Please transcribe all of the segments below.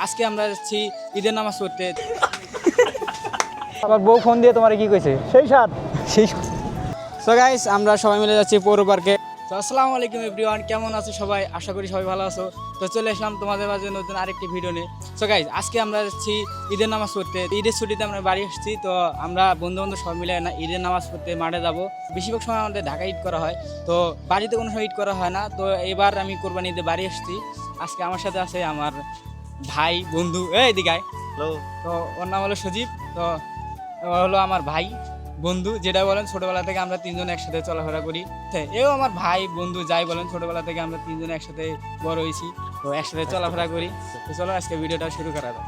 আজকে আমরা যাচ্ছি ঈদের নামাজ পড়তে। আমার বউ ফোন দিয়ে তোমার কি কইছে? সেই সো গাইস আমরা সবাই মিলে যাচ্ছি পৌর পার্কে। তো আসসালামু আলাইকুম এভরিওয়ান, কেমন আছো সবাই? আশা করি সবাই ভালো আছো। তো চলে আসলাম তোমাদের মাঝে নতুন আরেকটি ভিডিও নিয়ে। সো গাইস আজকে আমরা যাচ্ছি ঈদের নামাজ পড়তে। ঈদের ছুটিতে আমরা বাড়ি আসছি, তো আমরা বন্ধু বান্ধব সবাই মিলে ঈদের নামাজ পড়তে মাঠে যাবো। বেশিরভাগ সময় আমাদের ঢাকা ঈদ করা হয়, তো বাড়িতে কোনো সময় ঈদ করা হয় না। তো এবার আমি কোরবানি ঈদে বাড়ি আসছি। আজকে আমার সাথে আছে আমার ভাই বন্ধু, এই দিঘায়। হ্যালো। তো ওর নাম হলো সজীব। তো ও হলো আমার ভাই বন্ধু, যেটা বলেন ছোটবেলা থেকে আমরা তিনজন একসাথে চলাফেরা করি। এও আমার ভাই বন্ধু, যাই বলেন ছোটবেলা থেকে আমরা তিনজন একসাথে বড় হয়েছি, তো একসাথে চলাফেরা করি। তো চলো আজকে ভিডিওটা শুরু করা যাক।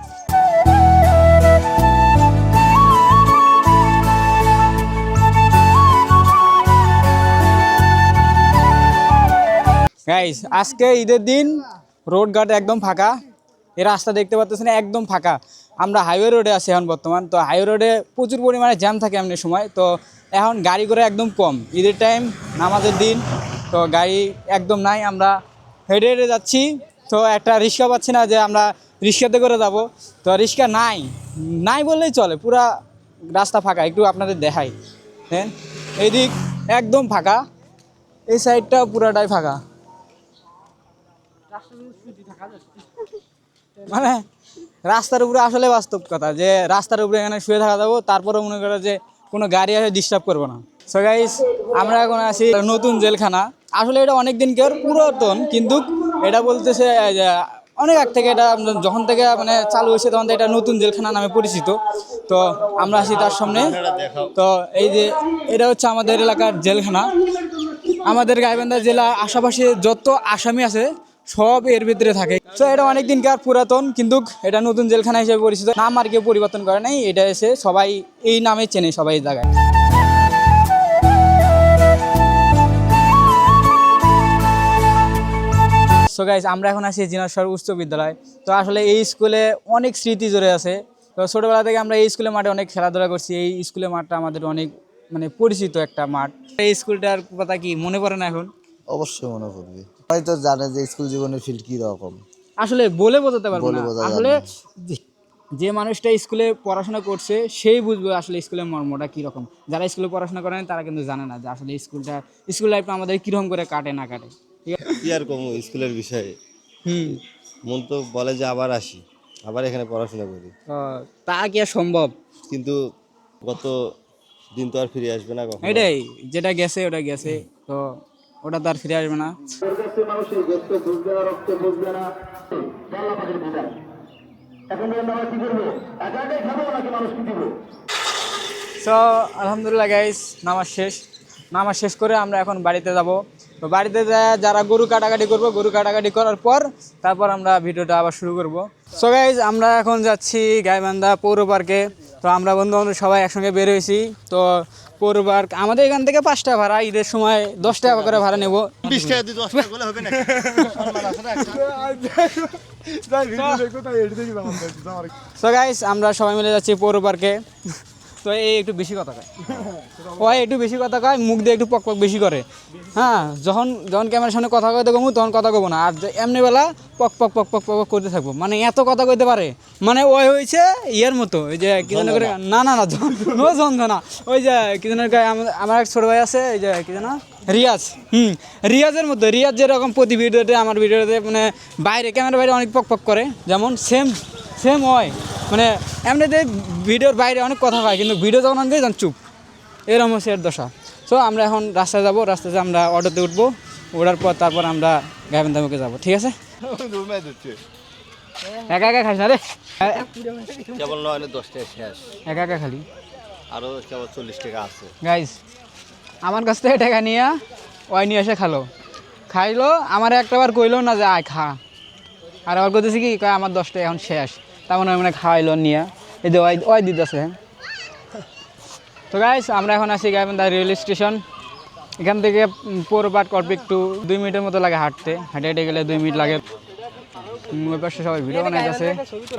গাইস আজকে ঈদের দিন, রোড ঘাট একদম ফাঁকা। এই রাস্তা দেখতে পাচ্ছেন একদম ফাঁকা। আমরা হাইওয়ে রোডে আছি এখন বর্তমান। তো হাইওয়ে রোডে প্রচুর পরিমাণে জ্যাম থাকে এমনি সময়। তো এখন গাড়ি করে একদম কম, ঈদের টাইম, নামাজের দিন, তো গাড়ি একদম নাই। আমরা হেঁটে হেঁটে যাচ্ছি, তো একটা রিক্সা পাচ্ছি না যে আমরা রিক্সাতে করে যাব। তো রিক্সা নাই নাই বললেই চলে, পুরা রাস্তা ফাঁকা। একটু আপনাদের দেখাই, হ্যাঁ এই দিক একদম ফাঁকা, এই সাইডটা পুরাটাই ফাঁকা। মানে রাস্তার উপরে আসলে বাস্তব কথা যে রাস্তার উপরে এখানে শুয়ে থাকা যাবো, তারপরে মনে করো যে কোনো গাড়ি আসে ডিস্টার্ব করবো না। সো গাইস আমরা এখন আছি নতুন জেলখানা। আসলে এটা অনেক দিনকার পুরাতন, কিন্তু এটা বলতেছে যে অনেক আগ থেকে, এটা যখন থেকে মানে চালু হয়েছে তখন থেকে এটা নতুন জেলখানা নামে পরিচিত। তো আমরা আছি তার সামনে। তো এই যে এটা হচ্ছে আমাদের এলাকার জেলখানা। আমাদের গাইবান্ধা জেলা আশেপাশে যত আসামি আছে সব এর ভিতরে থাকে। তো এটা অনেক দিনকার পুরাতন, কিন্তু এটা নতুন জেলখানা হিসেবে পরিচিত। নাম আর কেউ পরিবর্তন করে নাই, এটা এসে সবাই এই নামে চেনে সবাই এই জায়গায়। সো গাইস আমরা এখন আছি জিনাশ্বর উচ্চ বিদ্যালয়। তো আসলে এই স্কুলে অনেক স্মৃতি জড়ে আছে। তো ছোটোবেলা থেকে আমরা এই স্কুলের মাঠে অনেক খেলাধুলা করছি। এই স্কুলের মাঠটা আমাদের অনেক মানে পরিচিত একটা মাঠ। এই স্কুলটার কথা কি মনে পড়ে না এখন? অবশ্যই মনে পড়বে। সবাই তো জানে যে স্কুল জীবনের ফিল কি রকম। আসলে বলে বোঝাতে পারবো না। বোঝা যাবে আসলে না। যে মানুষটা স্কুলে পড়াশোনা করছে সেই বুঝবে আসলে স্কুলের মর্মটা কীরকম। যারা স্কুলে পড়াশোনা করেন তারা কিন্তু জানে না যে আসলে স্কুল লাইফটা আমাদের কীরকম করে কাটে না কাটে। ঠিক আছে, কি আর কম স্কুলের বিষয়ে হুম। মন তো বলে যে আবার আসি, আবার এখানে পড়াশোনা করি, তা কি আর সম্ভব? কিন্তু গত দিন তো আর ফিরে আসবে না কখনো। এটাই, যেটা গেছে ওটা গেছে, তো ওটা তো আর ফিরে আসবে না। সো আলহামদুলিল্লাহ গাইস, নামাজ শেষ করে আমরা এখন বাড়িতে যাব। তো বাড়িতে যারা গরু কাটাকাটি করবো, গরু কাটাকাটি করার পর তারপর আমরা ভিডিওটা আবার শুরু করব। সো গাইস আমরা এখন যাচ্ছি গাইবান্ধা পৌর পার্কে। তো আমরা বন্ধু বান্ধব সবাই একসঙ্গে বের হয়েছি। তো পৌর পার্ক আমাদের এখান থেকে 5 টাকা ভাড়া, ঈদের সময় 10 টাকা করে ভাড়া নেবো। 20 টাকা দিয়ে 10 টাকা বলে হবে না। সো গাইস আমরা সবাই মিলে যাচ্ছি পৌর পার্কে। তো এই একটু বেশি কথা কয়, ওই একটু বেশি কথা কয়, মুখ দিয়ে একটু পক পক বেশি করে। হ্যাঁ, যখন ক্যামেরার সামনে কথা কইতে কমু তখন কথা কব না, আর এমনি বেলা পক পক পক পক পক করতে থাকবো। মানে এত কথা কইতে পারে, মানে ওই হয়েছে ইয়ের মতো, ওই যে কি যেন করে, না না না যন্ত্রণা, ওই যে কি যেন আমার এক ছোট ভাই আছে, ওই যে কি যেন রিয়াজ, রিয়াজের মতো। রিয়াজ যেরকম প্রতি ভিডিওতে আমার ভিডিওতে মানে বাইরে ক্যামেরার বাইরে অনেক পক পক করে, যেমন সেম হয়। মানে এমনিতে ভিডিওর বাইরে অনেক কথা হয়, কিন্তু ভিডিও যখন আনবে তখন চুপ, এরকম হচ্ছে এর দশা। সো আমরা এখন রাস্তায় যাবো, রাস্তাতে আমরা অটোতে উঠবো, ওঠার পর তারপর আমরা গাইবান্ধা মুখে যাবো। ঠিক আছে, একা একা খাইস না রে, কেবল নয় 10 টাকা শেষ, একা একা খালি। আরো কেবল 40 টাকা আছে। গাইস আমার কাছ থেকে টাকা নিয়ে ওই নিয়ে এসে খাইলো, আমার একটাবার কইলো না যে আয় খা, আর আবার করতেছি কি কয় আমার 10 টাকা এখন শেষ, তেমন মানে খাওয়াইলো নিয়ে, এই যে ওই দিতেছে। তো গাইস আমরা এখন আছি গাইবান্ধা রেল স্টেশন। এখান থেকে পৌর পার্ক অল্প একটু 2 মিনিটের মতো লাগে হাঁটতে, হেঁটে গেলে 2 মিনিট লাগে। ওই পাশে সবাই ভিডিও বানাইতেছে।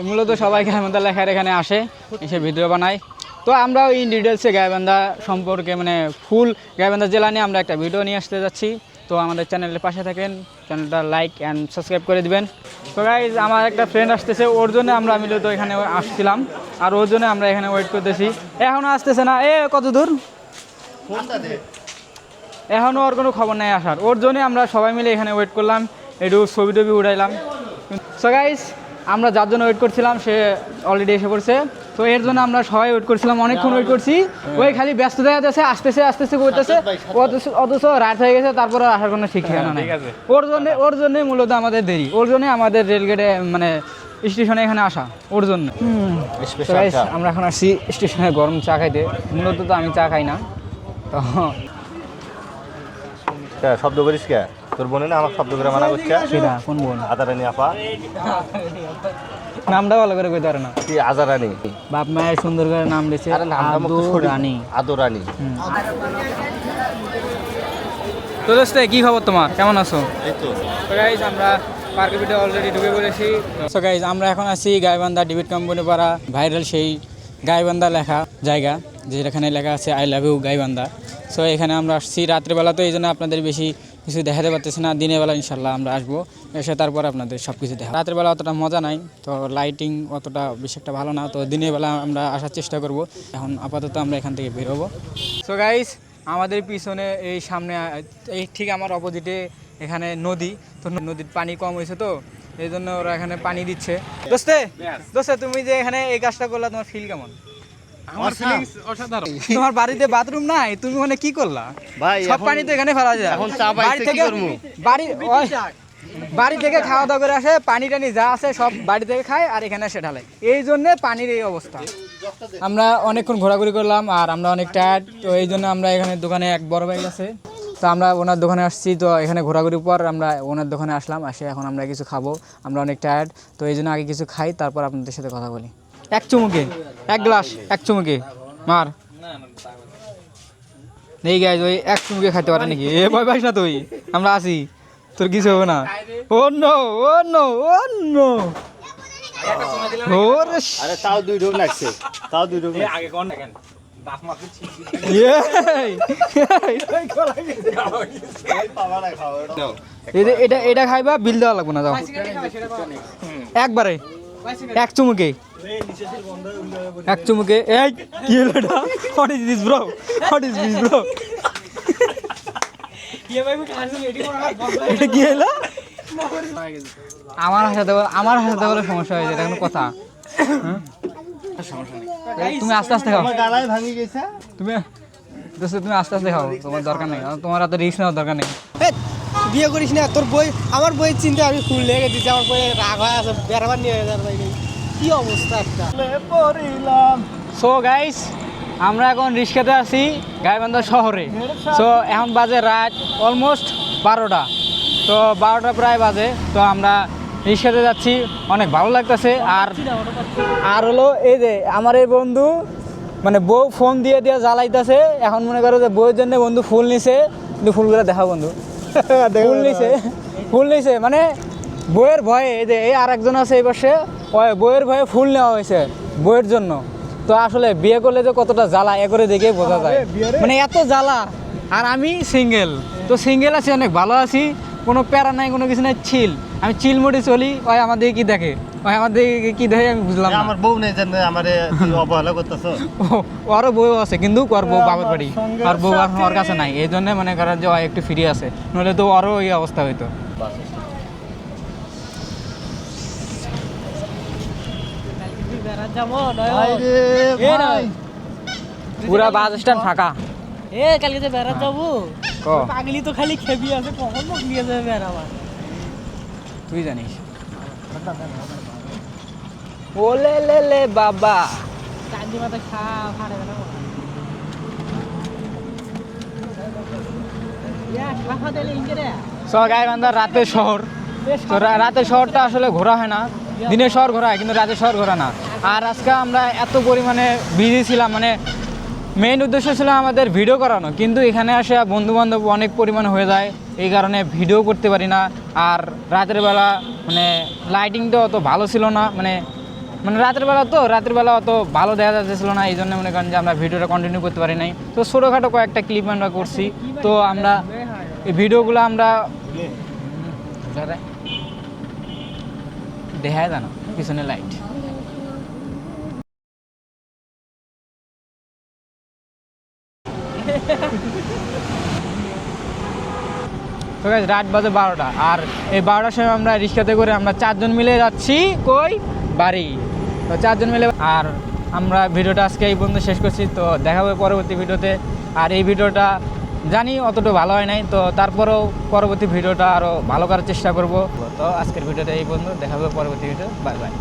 মূলত সবাই গাইবান্ধা লেখার এখানে আসে, এসে ভিডিও বানায়। তো আমরাও ইন ডিটেলসে গাইবান্ধা সম্পর্কে মানে ফুল গাইবান্ধা জেলা নিয়ে আমরা একটা ভিডিও নিয়ে আসতে যাচ্ছি। তো তো আমাদের চ্যানেলের পাশে থাকেন, চ্যানেলটা লাইক অ্যান্ড সাবস্ক্রাইব করে দিবেন। তো গাইজ আমার একটা ফ্রেন্ড আসতেছে, ওর জন্য আমরা মিলিত এখানে আসছিলাম, আর ওর জন্য আমরা এখানে ওয়েট করতেছি। এখনও আসতেছে না, কত দূর, এখনও ওর কোনো খবর নেই আসার। ওর জন্য আমরা সবাই মিলে এখানে ওয়েট করলাম, একটু ছবি টবি উঠাইলাম। সো গাইজ আমরা যার জন্য ওয়েট করছিলাম সে অলরেডি এসে পড়ছে। তো এর জন্য আমরা সবাই ওয়েট করছিলাম, অনেকক্ষণ ওয়েট করছি। ওই খালি ব্যস্ত দেখা যাচ্ছে, আসতেছে করতেছে, অথচ রাত হয়ে গেছে, তারপরে আসার কোনো ঠিক ঠিকানা নাই। ওর জন্যই মূলত আমাদের দেরি, ওর জন্যই আমাদের রেলগেটে মানে স্টেশনে এখানে আসা, ওর জন্য। তো guys, আমরা এখন আসছি স্টেশনে গরম চা খাইতে। মূলত তো আমি চা খাই না, তো শব্দ করিস কে? তোর বোনে না আমার শব্দ করে মানা করছে। সেটা কোন বোন? আদারানি আপা। নামটা ভালো করে কইতে পারে না। কি আজারানি? বাপ মায়ের সুন্দর করে নাম দিয়েছে আদরানি। আদরানি। তো দোস্ত কি খবর তোমার, কেমন আছো? এই তো গাইজ আমরা পার্কের ভিতরে অলরেডি ঢুকে পড়েছি। তো গাইজ আমরা এখন আছি গাইবান্ধা ডিবিট কোম্পানি পাড়া, ভাইরাল সেই গাইবান্ধা লেখা জায়গা, যেখানে লেখা আছে I love you Gaibandha. So এখানে আমরা আসছি রাত্রেবেলা, তো এই জন্য আপনাদের বেশি কিছু দেখাতে পারতেছি না। দিনের বেলা ইনশাল্লাহ আমরা আসবো, এসে তারপর আপনাদের সব কিছু দেখা। রাতের বেলা অতটা মজা নাই, তো লাইটিং অতটা বেশি একটা ভালো না, তো দিনের বেলা আমরা আসার চেষ্টা করব। এখন আপাতত আমরা এখান থেকে বের হবো। সো গাইজ আমাদের পিছনে এই সামনে এই ঠিক আমার অপোজিটে এখানে নদী, তো নদীর পানি কম হয়েছে, তো এই জন্য ওরা এখানে পানি দিচ্ছে। দোস্তে তুমি যে এখানে এই কাজটা করলা, তোমার ফিল কেমন? আমার ফিলিংস অসাধারণ। তোমার বাড়িতে বাথরুম নাই, তুমি ওখানে কি করলা? ভাই সব পানি তো এখানে ফেলা যায়। এখন চা পাইছে কি করব? বাড়ি থেকে খাওয়া দাওয়া করে আসে, পানি টানি যা আছে সব বাড়ি থেকে খায় আর এখানে এসে ঢালে, এই জন্য পানির এই অবস্থা। আমরা অনেকক্ষণ ঘোরাঘুরি করলাম আর আমরা অনেক টায়ার্ড, তো এই জন্য আমরা এখানে দোকানে এক বড় ভাই আছে, তো আমরা ওনার দোকানে আসছি। তো এখানে ঘোরাঘুরির পর আমরা ওনার দোকানে আসলাম, আসে এখন আমরা কিছু খাবো, আমরা অনেক টায়ার্ড, তো এই জন্য আগে কিছু খাই, তারপর আপনাদের সাথে কথা বলি। এক চুমুকে এক গ্লাস, এক চুমুকে মার নেই গাইজ, ওই এক চুমুকে খাইতে পারে নাকি? ভয় পাইস না তুই, আমরা আসি, তোর কিছু হবে না। ও নো, ও নো, ও নো। আরে তাও দুই ঢোক লাগছে, তাও দুই ঢোক আগে কোন দেখেন। এটা খাইবা, বিল দেওয়া লাগবে না, যাও একবারে এক চুমুকে, এক চুমুকে। এই কি হলো এটা? What is this bro, what is this bro? এটা কি হলো? আমার হাসাতে বলে সমস্যা হয়েছে, এটা কোনো কথা? তুমি আস্তে আস্তে খাও, গালায় ভাঙি গেছে। তুমি আস্তে আস্তে খাও, তোমার দরকার নেই, তোমার এত রিস্ক নেওয়ার দরকার নেই। বিয়ে করিস না, তোর বই আমার বইয়ের চিন্তা আমি ফুল লেগে দিচ্ছি, আমার বইয়ে রাগ হয়ে আছে, বেড়াবার নিয়ে যাবে, কি অবস্থা একটা। সো গাইস আমরা এখন রিক্সাতে আছি গাইবান্ধা শহরে। সো এখন বাজে রাত অলমোস্ট 12টা, তো 12টা প্রায় বাজে। তো আমরা রিক্সাতে যাচ্ছি, অনেক ভালো লাগতেছে। আর হলো এই যে আমার এই বন্ধু, মানে বউ ফোন দিয়ে জ্বালাইতেছে। এখন মনে করো যে বউয়ের জন্য বন্ধু ফুল নিছে, কিন্তু ফুলগুলো দেখা বন্ধু ফুল নিছে মানে বইয়ের ভয়ে। এই যে এই আর একজন আছে এই পাশে, বইয়ের ভয়ে ফুল নেওয়া হয়েছে বইয়ের জন্য। তো আসলে বিয়ে করলে যে কতটা জ্বালা এ করে দেখে বোঝা যায়, মানে এত জ্বালা। আর আমি সিঙ্গেল, তো সিঙ্গেল আছি, অনেক ভালো আছি, কোনো প্যারা নাই, কোনো কিছু নাই, চিল। আমি চিল মোডে চলি। ওই আমাদের কি দেখে, ওই আমাদের কি দেখে আমি বুঝলাম না। আমার বউ নেই জানে আমারে তুই অবহেলা করতেছো। ওরও বউ আছে, কিন্তু ওর বউ বাবার বাড়ি, আর বউ এখন ওর কাছে নাই, এই জন্য মনে করেন যে একটু ফ্রি আছে, নইলে তো ওরও এই অবস্থা হইতো। পুরা বাস স্ট্যান্ড ফাঁকা। কালকে যে বেড়াত যাবো, পাগলি তো খালি খেবি আছে, কখন মুখ নিয়ে যাবে বেড়াবার, তুই জানিস। ওলে লে লে বাবা, চাঁদি মাথা খা ফাড়ে না গাইবান্ধা রাতের শহর। তো রাতের শহরটা আসলে ঘোরা হয় না, দিনের শহর ঘোরা হয়, কিন্তু রাতের শহর ঘোরা না। আর আজকে আমরা এত পরিমাণে বিজি ছিলাম, মানে মেইন উদ্দেশ্য ছিল আমাদের ভিডিও করানো, কিন্তু এখানে আসে বন্ধুবান্ধব অনেক পরিমাণে হয়ে যায়, এই কারণে ভিডিও করতে পারি না। আর রাতের বেলা মানে লাইটিংটা অত ভালো ছিল না, মানে রাতের বেলা অত ভালো দেখা যাচ্ছিল না, এই জন্য মনে করেন যে আমরা ভিডিওটা কন্টিনিউ করতে পারি নাই। তো ছোটোখাটো কয়েকটা ক্লিপ আমরা করছি। তো আমরা এই ভিডিওগুলো আমরা দেখা জানো পিছনে লাইট। তো guys, রাত বাজে 12টা, আর এই 12টার সময় আমরা রিক্সাতে করে আমরা 4 জন মিলে যাচ্ছি কই বাড়ি। তো 4 জন মিলে, আর আমরা ভিডিওটা আজকে এই পর্যন্ত শেষ করছি। তো দেখা হবে পরবর্তী ভিডিওতে। আর এই ভিডিওটা জানি অতটা ভালো হয় নাই, তো তারপরেও পরবর্তী ভিডিওটা আরও ভালো করার চেষ্টা করব। তো আজকের ভিডিওটা এই পর্যন্ত, দেখা হবে পরবর্তী ভিডিও। Bye bye.